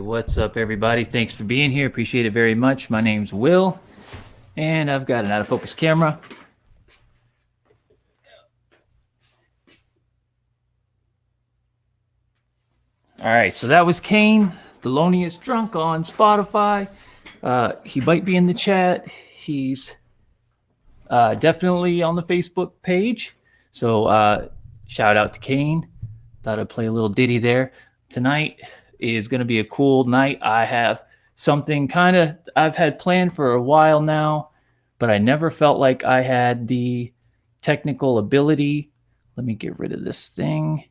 What's up, everybody? Thanks for being here. Appreciate it very much. My name's Will, and I've got an out of focus camera. All right, so that was Kane, Thelonious Drunk on Spotify. He might be in the chat. He's definitely on the Facebook page. So shout out to Kane. Thought I'd play a little ditty there. Tonight is going to be a cool night. I have something I've had planned for a while now, but I never felt like I had the technical ability. Let me get rid of this thing.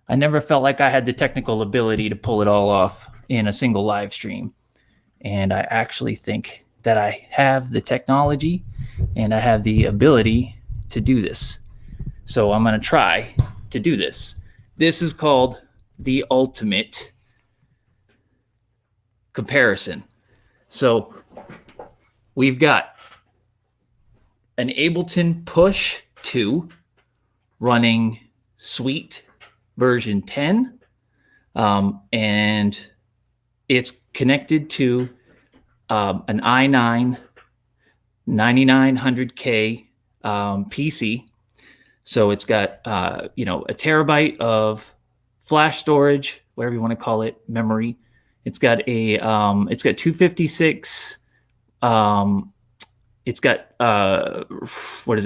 I never felt like I had the technical ability to pull it all off in a single live stream. And I actually think that I have the technology and I have the ability to do this. So I'm going to try to do this. This is called the ultimate comparison. So we've got an Ableton Push2 running Suite version 10, and it's connected to an i9 9900K PC. So it's got a terabyte of flash storage, whatever you want to call it, memory. It's got 256. It's got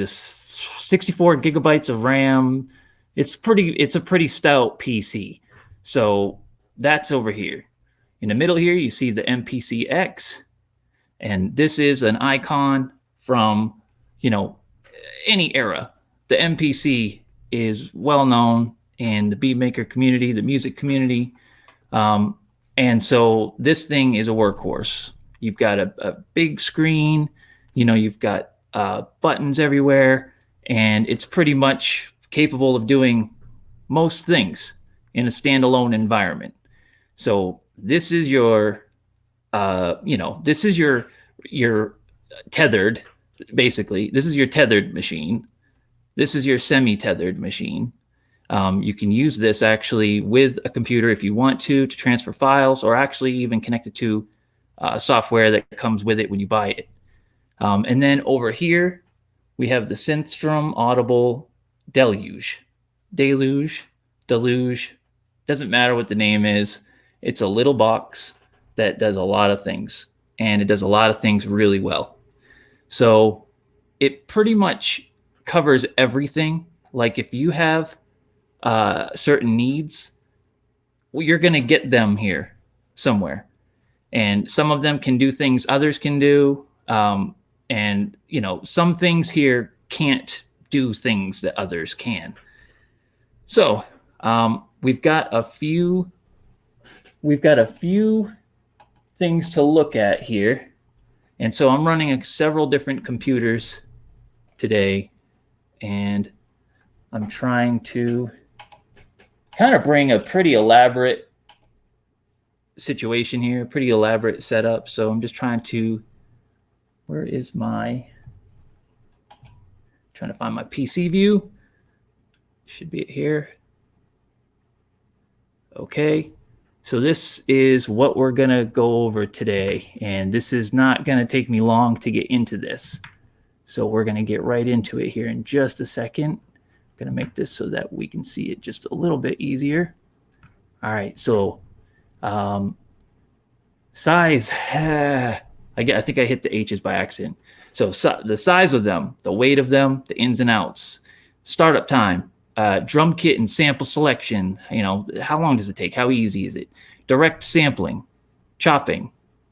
64 gigabytes of RAM. It's a pretty stout PC. So that's over here. In the middle here, you see the Mpc X, and this is an icon from any era. The Mpc is well known in the beat maker community, the music community. And so this thing is a workhorse. You've got a big screen, you've got buttons everywhere, and it's pretty much capable of doing most things in a standalone environment. So this is your tethered, basically. This is your tethered machine. This is your semi-tethered machine. You can use this actually with a computer if you want to transfer files, or actually even connect it to software that comes with it when you buy it. And then over here, we have the Synthstrom Audible Deluge. Deluge. Doesn't matter what the name is. It's a little box that does a lot of things, and it does a lot of things really well. So it pretty much covers everything. Like if you have certain needs, well, you're going to get them here somewhere. And some of them can do things others can do. And some things here can't do things that others can. So we've got a few things to look at here. And so I'm running several different computers today, and I'm trying to kind of bring a pretty elaborate situation here, pretty elaborate setup. So I'm just trying to, trying to find my PC view. Should be it here. Okay. So this is what we're going to go over today. And this is not going to take me long to get into this. So we're going to get right into it here in just a second. I'm going to make this so that we can see it just a little bit easier. All right. So size. I think I hit the H's by accident. So the size of them, the weight of them, the ins and outs, startup time, drum kit and sample selection. How long does it take? How easy is it? Direct sampling, chopping,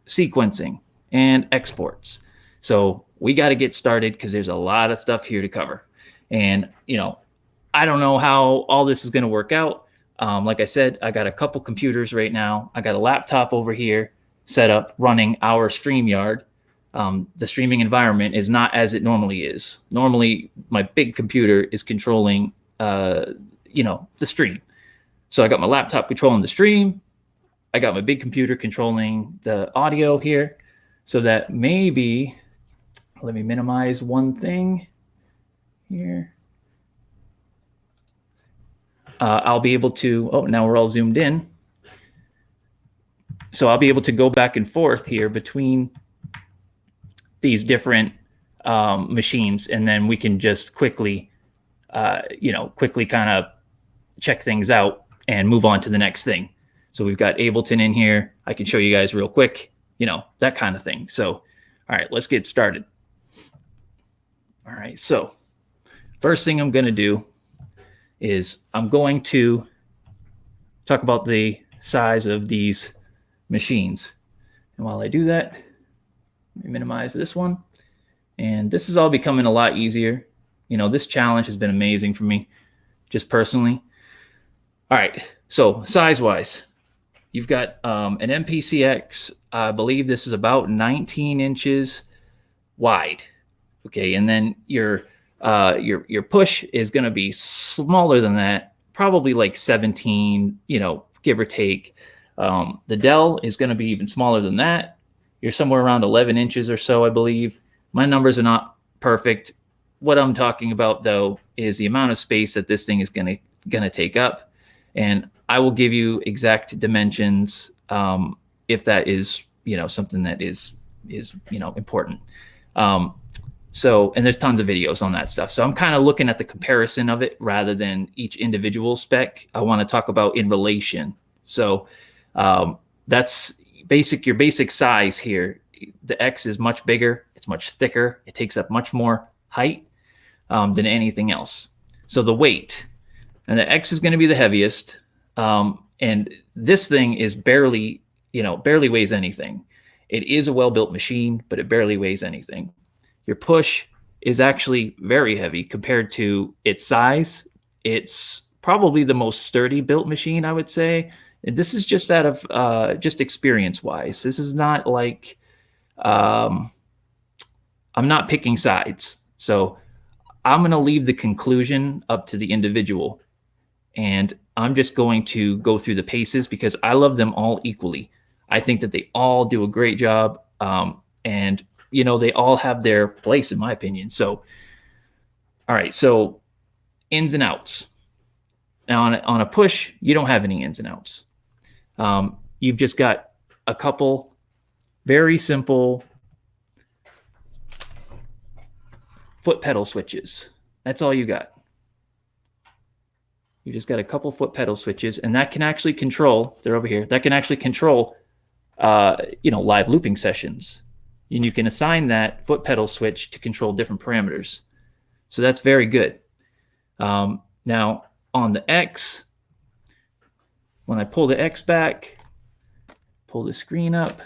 sequencing, and exports. So we got to get started because there's a lot of stuff here to cover. And, I don't know how all this is going to work out. Like I said, I got a couple computers right now. I got a laptop over here set up running our StreamYard. The streaming environment is not as it normally is. Normally, my big computer is controlling, the stream. So I got my laptop controlling the stream. I got my big computer controlling the audio here, so that maybe, let me minimize one thing here. I'll be able to, now we're all zoomed in. So I'll be able to go back and forth here between these different machines, and then we can just quickly, quickly kind of check things out and move on to the next thing. So we've got Ableton in here. I can show you guys real quick, that kind of thing. So, all right, let's get started. All right, so first thing I'm going to do is I'm going to talk about the size of these machines. And while I do that, let me minimize this one. And this is all becoming a lot easier. This challenge has been amazing for me, just personally. All right, so size-wise, you've got an Mpc X. I believe this is about 19 inches wide. Okay, and then your push is going to be smaller than that, probably like 17, give or take. The Dell is going to be even smaller than that. You're somewhere around 11 inches or so, I believe. My numbers are not perfect. What I'm talking about, though, is the amount of space that this thing is going to take up. And I will give you exact dimensions if that is, something that is important. So, and there's tons of videos on that stuff. So I'm kind of looking at the comparison of it rather than each individual spec. I want to talk about in relation. So that's your basic size here. The X is much bigger. It's much thicker. It takes up much more height than anything else. So the weight, and the X is going to be the heaviest. And this thing is barely weighs anything. It is a well-built machine, but it barely weighs anything. Your push is actually very heavy compared to its size. It's probably the most sturdy built machine, I would say. And this is just out of just experience-wise. This is not like I'm not picking sides. So I'm going to leave the conclusion up to the individual. And I'm just going to go through the paces because I love them all equally. I think that they all do a great job. And they all have their place, in my opinion. So, all right. So ins and outs. Now on a push, you don't have any ins and outs. You've just got a couple very simple foot pedal switches. That's all you got. You just got a couple foot pedal switches, and that can actually control, they're over here, that can actually control, live looping sessions. And you can assign that foot pedal switch to control different parameters. So that's very good. Now on the X, when I pull the X back, pull the screen up,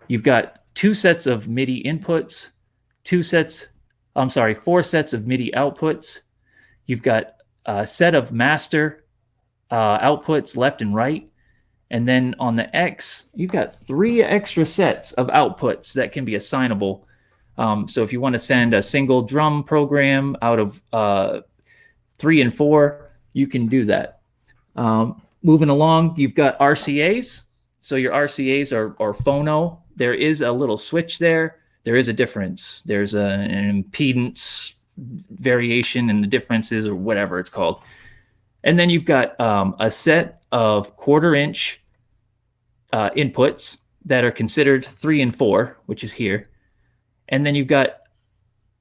you've got 2 sets of MIDI inputs, 4 sets of MIDI outputs. You've got a set of master outputs left and right. And then on the X, you've got 3 extra sets of outputs that can be assignable. So if you want to send a single drum program out of 3 and 4, you can do that. Moving along, you've got RCAs. So your RCAs are phono. There is a little switch there. There is a difference. There's an impedance variation in the differences or whatever it's called. And then you've got a set of 1/4 inch inputs that are considered 3 and 4, which is here. And then you've got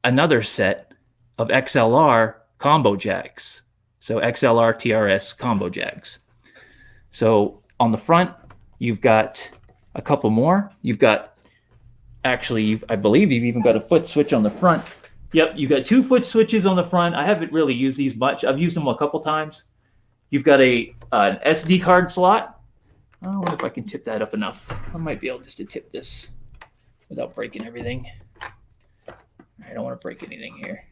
another set of XLR combo jacks. So XLR TRS combo jacks. So on the front, you've got a couple more. You've got, actually, I believe you've even got a foot switch on the front. Yep, you've got 2 foot switches on the front. I haven't really used these much. I've used them a couple times. You've got an SD card slot. I wonder if I can tip that up enough. I might be able just to tip this without breaking everything. I don't want to break anything here.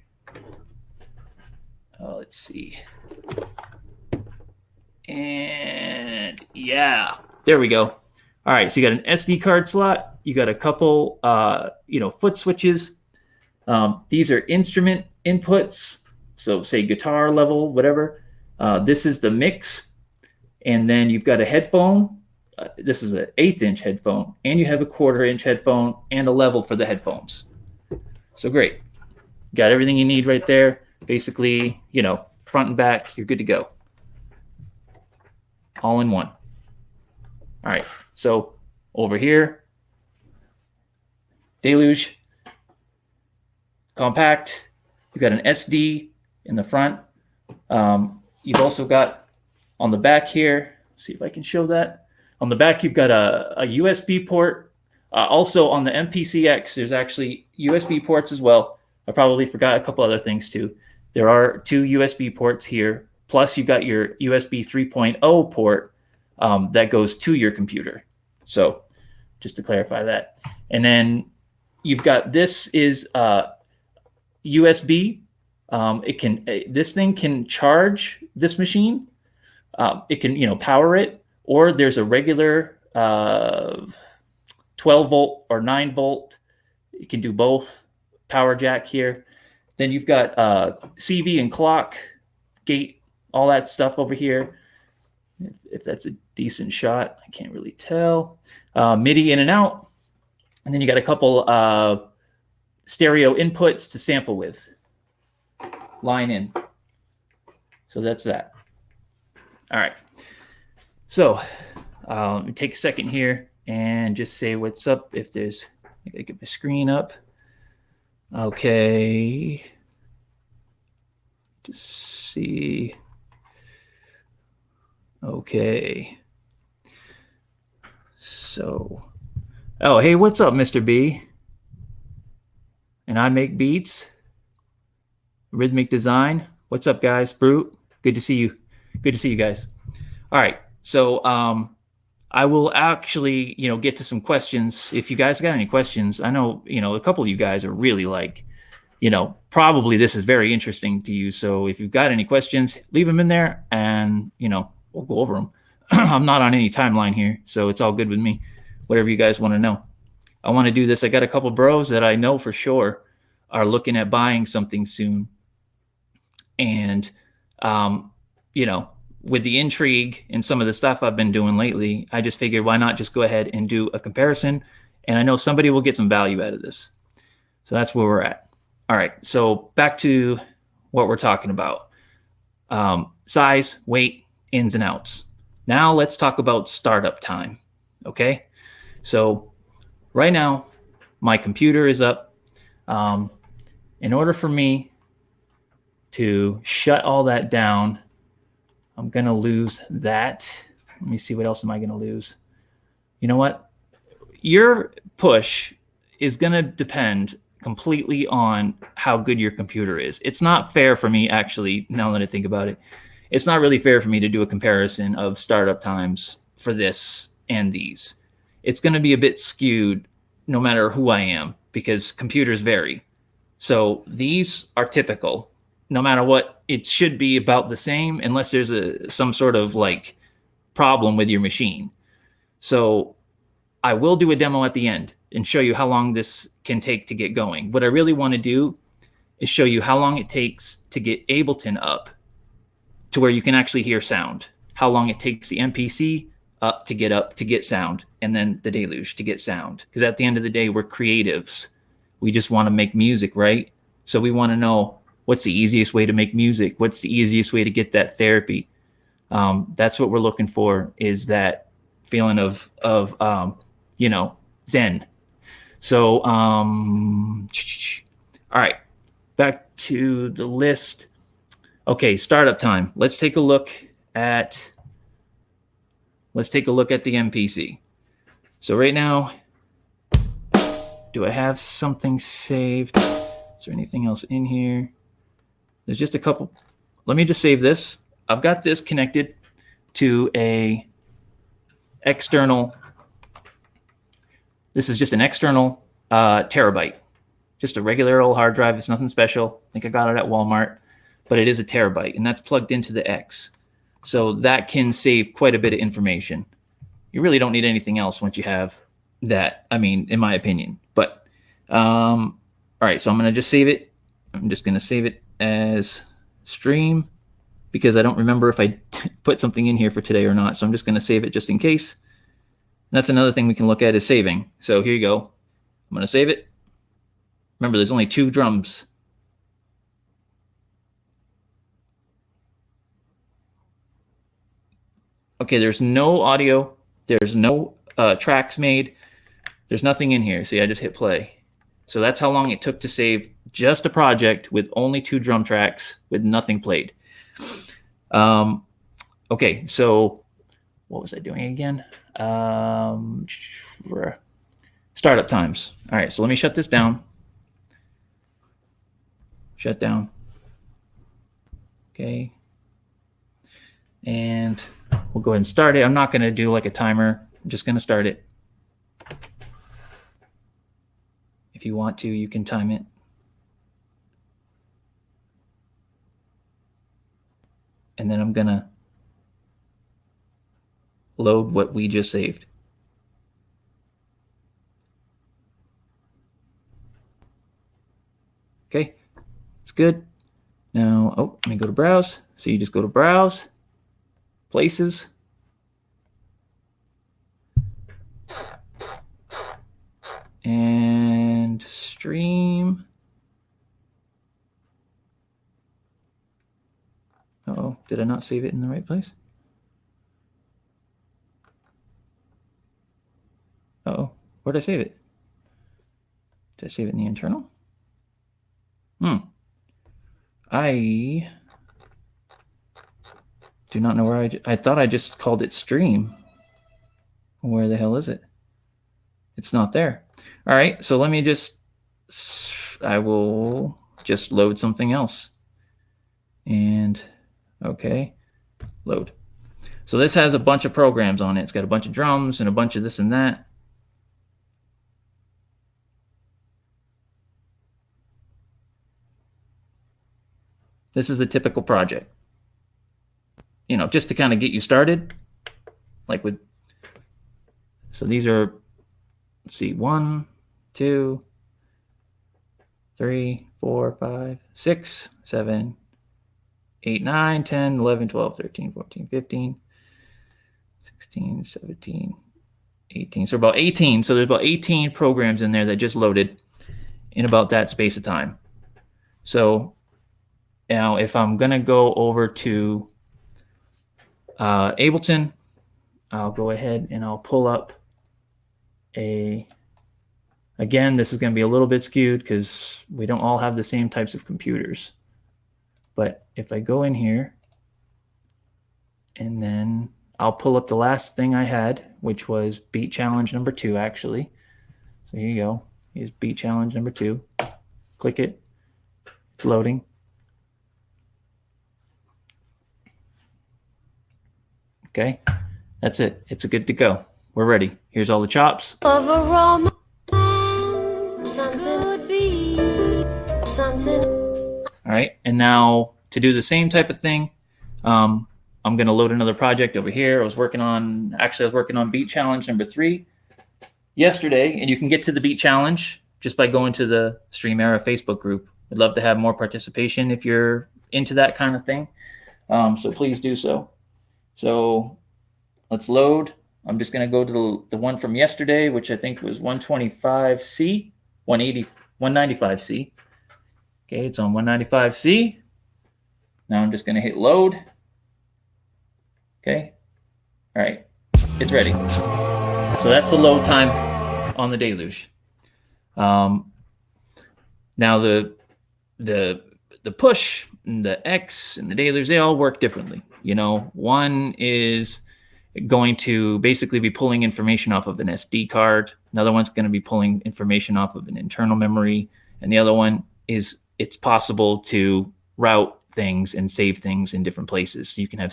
Let's see. And yeah, there we go. All right, so you got an SD card slot. You got a couple, foot switches. These are instrument inputs. So say guitar level, whatever. This is the mix. And then you've got a headphone. This is an 1/8 inch headphone. And you have a 1/4 inch headphone and a level for the headphones. So great. Got everything you need right there. Basically, front and back, you're good to go. all in one. All right, so over here, Deluge Compact. You've got an SD in the front. You've also got on the back here, see if I can show that. On the back, you've got a USB port. Also on the Mpc X, there's actually USB ports as well. I probably forgot a couple other things too. There are 2 USB ports here. Plus, you've got your USB 3.0 port that goes to your computer. So just to clarify that. And then you've got, this is USB. This thing can charge this machine. It can, power it, or there's a regular 12 volt or 9 volt. You can do both. Power jack here. Then you've got CV and clock, gate, all that stuff over here. If that's a decent shot, I can't really tell. MIDI in and out. And then you got a couple stereo inputs to sample with. Line in. So that's that. All right. So let me take a second here and just say what's up. If there's, I gotta get my screen up. Okay. Just see. Okay. So, oh, hey, what's up, Mr. B? And I make beats. Rhythmic design. What's up, guys? Brute. Good to see you. Good to see you guys. All right. So, I will actually, get to some questions. If you guys got any questions, I know, a couple of you guys are really like, probably this is very interesting to you. So if you've got any questions, leave them in there and, we'll go over them. I'm not on any timeline here, so it's all good with me. Whatever you guys want to know. I want to do this. I got a couple bros that I know for sure are looking at buying something soon. And, with the intrigue and some of the stuff I've been doing lately, I just figured why not just go ahead and do a comparison. And I know somebody will get some value out of this. So that's where we're at. All right. So back to what we're talking about. Size, weight, ins and outs. Now let's talk about startup time. Okay. So right now my computer is up. In order for me to shut all that down, I'm going to lose that. Let me see, what else am I going to lose? You know what? Your push is going to depend completely on how good your computer is. It's not fair for me, actually, now that I think about it. It's not really fair for me to do a comparison of startup times for this and these. It's going to be a bit skewed no matter who I am, because computers vary. So these are typical. No matter what, it should be about the same unless there's some sort of like problem with your machine. So I will do a demo at the end and show you how long this can take to get going. What I really want to do is show you how long it takes to get Ableton up to where you can actually hear sound, how long it takes the Mpc up to get sound, and then the Deluge to get sound. Because at the end of the day, we're creatives. We just want to make music, right? So we want to know, what's the easiest way to make music? What's the easiest way to get that therapy? That's what we're looking for, is that feeling of zen. So, all right, back to the list. Okay, startup time. Let's take a look at the Mpc. So right now, do I have something saved? Is there anything else in here? There's just a couple. Let me just save this. I've got this connected to a external. This is just an external terabyte. Just a regular old hard drive. It's nothing special. I think I got it at Walmart, but it is a terabyte, and that's plugged into the X. So that can save quite a bit of information. You really don't need anything else once you have that, I mean, in my opinion. But, all right, so I'm going to just save it. I'm just going to save it as stream because I don't remember if I put something in here for today or not. So I'm just going to save it just in case. And that's another thing we can look at is saving. So here you go. I'm going to save it. Remember, there's only 2 drums. Okay, there's no audio. There's no tracks made. There's nothing in here. See, I just hit play. So that's how long it took to save just a project with only 2 drum tracks with nothing played. Okay, so what was I doing again? Startup times. All right, so let me shut this down. Shut down. Okay. And we'll go ahead and start it. I'm not going to do like a timer. I'm just going to start it. If you want to, you can time it. And then I'm going to load what we just saved. Okay, it's good. Now, oh, let me go to browse. So you just go to browse, places, and stream. Uh-oh, did I not save it in the right place? Uh-oh, where'd I save it? Did I save it in the internal? I do not know where I thought I just called it stream. Where the hell is it? It's not there. All right, so let me I will just load something else. And okay, load. So this has a bunch of programs on it. It's got a bunch of drums and a bunch of this and that. This is a typical project. You know, just to kind of get you started, like with, so these are, let's see, 1, 2, 3, 4, 5, 6, 7, 8, 9, 10, 11, 12, 13, 14, 15, 16, 17, 18. So about 18. So there's about 18 programs in there that just loaded in about that space of time. So now if I'm going to go over to Ableton, I'll go ahead and I'll pull up again, this is going to be a little bit skewed because we don't all have the same types of computers. But if I go in here and then I'll pull up the last thing I had, which was Beat Challenge number 2, actually. So here you go. Here's Beat Challenge number 2. Click it. It's loading. Okay, that's it. It's good to go. We're ready. Here's all the chops. All right, and now to do the same type of thing, I'm going to load another project over here. I was working on Beat Challenge number 3 yesterday, and you can get to the Beat Challenge just by going to the Stream Era Facebook group. I'd love to have more participation if you're into that kind of thing. So please do so. So let's load. I'm just going to go to the one from yesterday, which I think was 125C, 195C. Okay, it's on 195C. Now I'm just going to hit load. Okay. All right. It's ready. So that's the load time on the Deluge. Now the Push and the X and the Deluge, they all work differently. You know, one is going to basically be pulling information off of an SD card. Another one's going to be pulling information off of an internal memory. And the other one is it's possible to route things and save things in different places. So you can have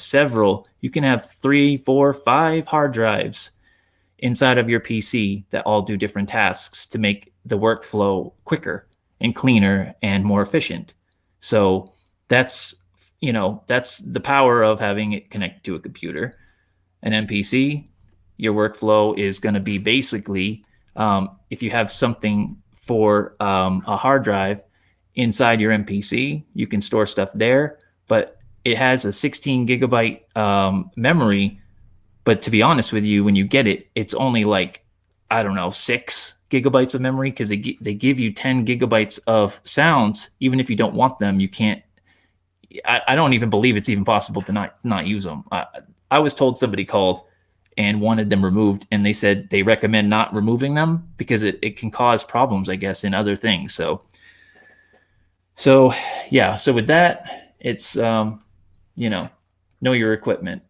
you can have 3, 4, 5 hard drives inside of your PC that all do different tasks to make the workflow quicker and cleaner and more efficient. So that's the power of having it connected to a computer. An MPC, your workflow is going to be basically, if you have something for a hard drive inside your MPC, you can store stuff there, but it has a 16 gigabyte memory. But to be honest with you, when you get it, it's only like, I don't know, 6 gigabytes of memory, because they give you 10 gigabytes of sounds. Even if you don't want them, you can't. I don't even believe it's even possible to not use them. I was told somebody called and wanted them removed, and they said they recommend not removing them because it can cause problems, I guess, in other things. So yeah, so with that, it's you know, know your equipment.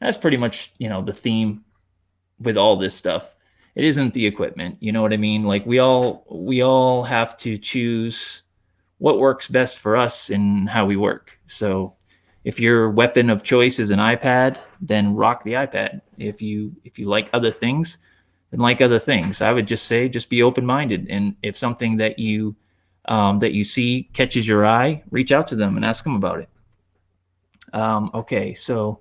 That's pretty much, you know, the theme with all this stuff. It isn't the equipment, you know what I mean? Like we all have to choose what works best for us and how we work. So if your weapon of choice is an iPad, then rock the iPad. If you like other things, then like other things. I would just say just be open-minded, and if something that you see catches your eye, reach out to them and ask them about it. Okay, so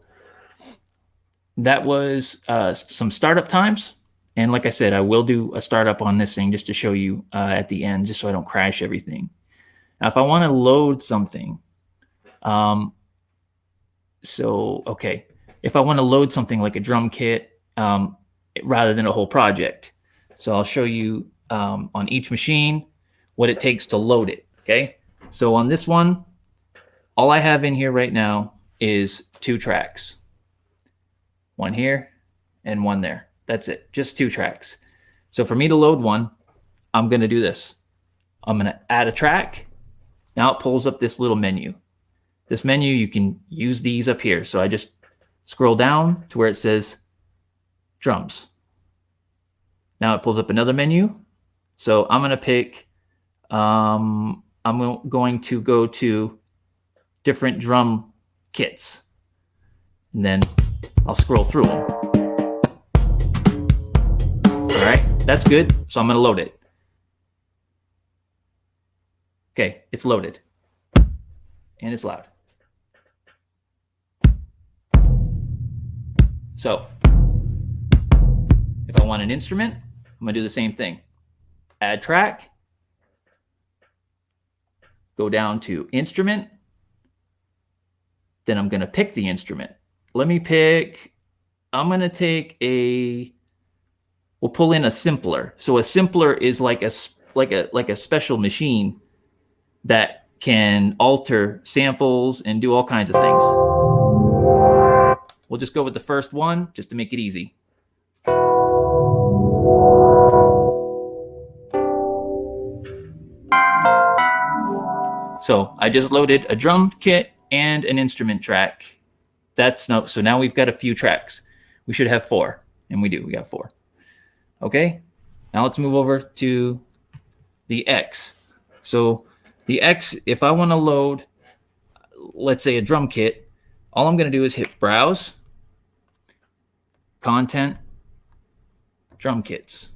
that was some startup times. And like I said, I will do a startup on this thing just to show you at the end, just so I don't crash everything. Now, if I want to load something, okay, if I want to load something like a drum kit rather than a whole project, so I'll show you on each machine what it takes to load it. Okay, so on this one, all I have in here right now is 2 tracks, one here and one there. That's it, just 2 tracks. So for me to load one, I'm going to do this. I'm going to add a track. Now it pulls up this little menu. This menu, you can use these up here. So I just scroll down to where it says drums. Now it pulls up another menu. So I'm going to pick, I'm going to go to different drum kits. And then I'll scroll through them. All right, that's good. So I'm going to load it. Okay, it's loaded. And it's loud. So if I want an instrument, I'm going to do the same thing. Add track. Go down to instrument. Then I'm going to pick the instrument. I'm going to take we'll pull in a simpler. So a simpler is like a special machine that can alter samples and do all kinds of things. We'll just go with the first one just to make it easy. So I just loaded a drum kit and an instrument track. So now we've got a few tracks. We should have 4, and we do. We got 4. Okay, now let's move over to the X. So the X, if I want to load, let's say a drum kit, all I'm going to do is hit Browse, Content, Drum Kits.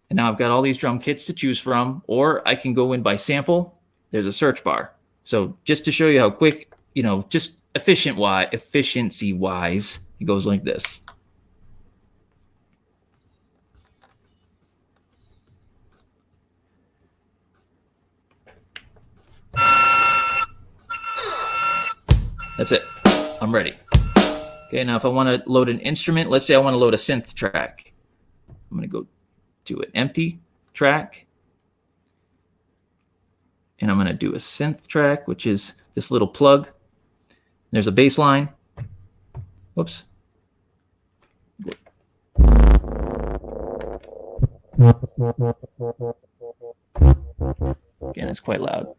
And now I've got all these drum kits to choose from, or I can go in by sample. There's a search bar. So just to show you how quick, you know, just efficiency-wise, it goes like this. That's it. I'm ready. Okay, now if I want to load an instrument, let's say I want to load a synth track. I'm going to go to an empty track. And I'm going to do a synth track, which is this little plug. There's a bass line. Whoops. Again, it's quite loud.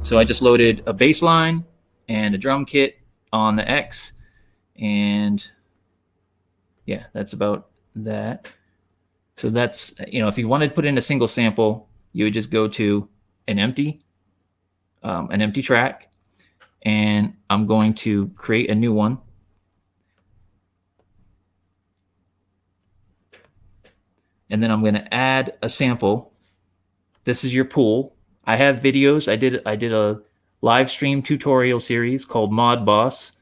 So I just loaded a bass line and a drum kit on the X, and yeah, that's about that. So that's, you know, if you wanted to put in a single sample, you would just go to an empty track, and I'm going to create a new one. And then I'm going to add a sample. This is your pool. I have videos. I did a live stream tutorial series called Mod Boss,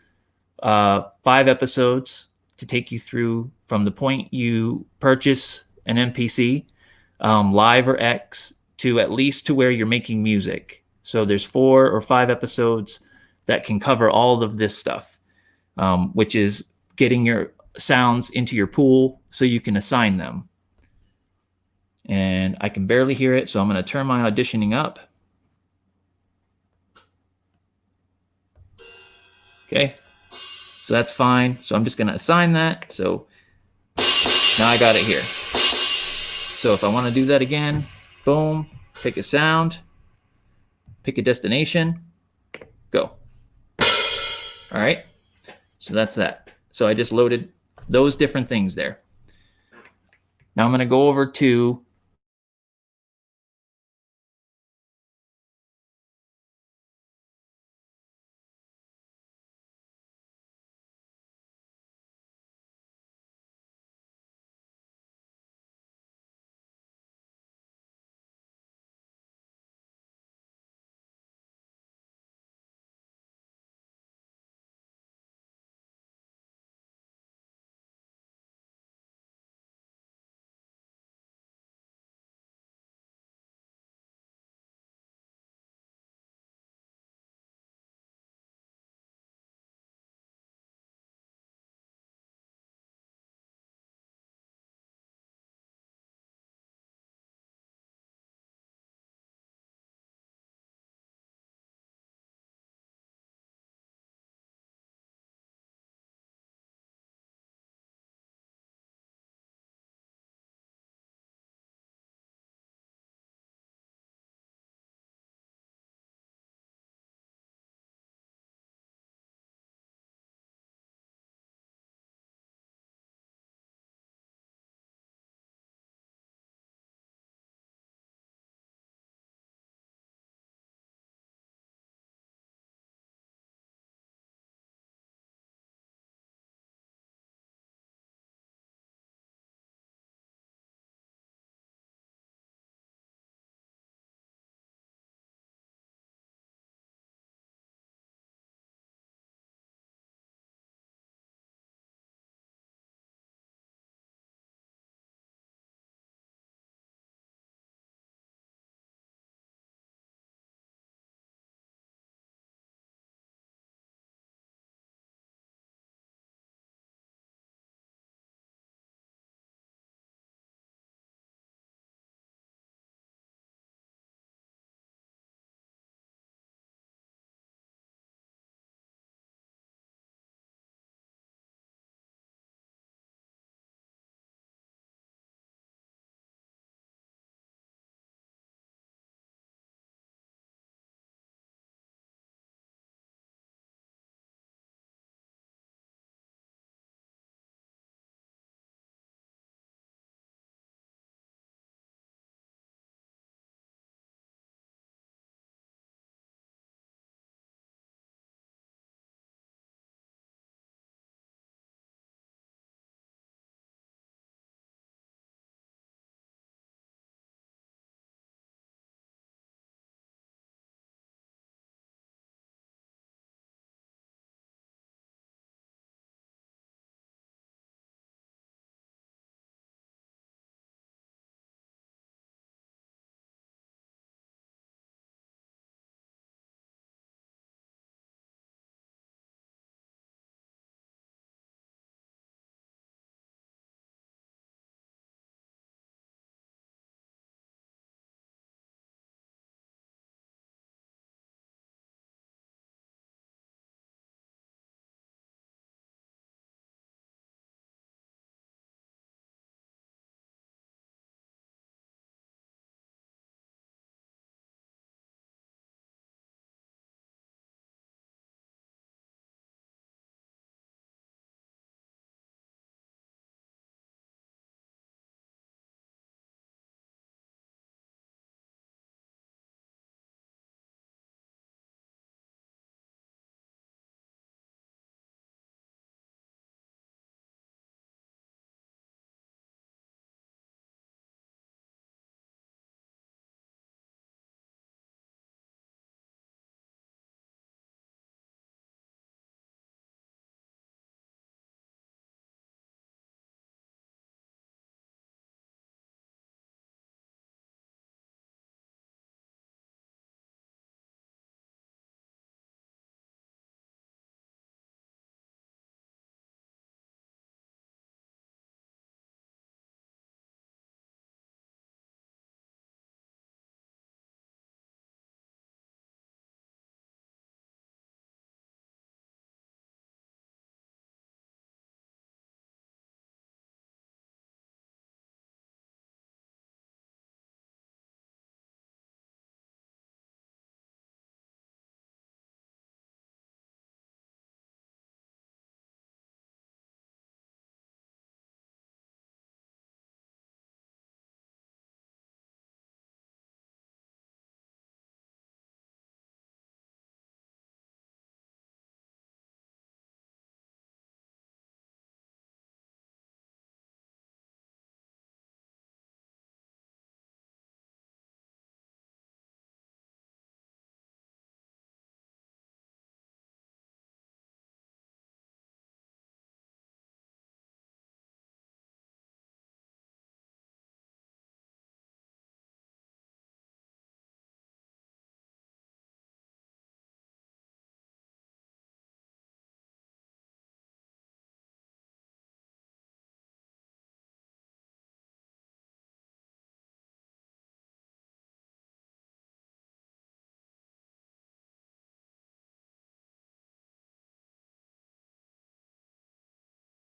5 episodes to take you through from the point you purchase an MPC, live or X, to at least to where you're making music. So there's 4 or 5 episodes that can cover all of this stuff, which is getting your sounds into your pool so you can assign them. and I can barely hear it. So I'm going to turn my auditioning up. Okay, so that's fine. So I'm just going to assign that. So now I got it here. So if I want to do that again, boom, pick a sound, pick a destination, go. All right, so that's that. So I just loaded those different things there. Now I'm going to go over to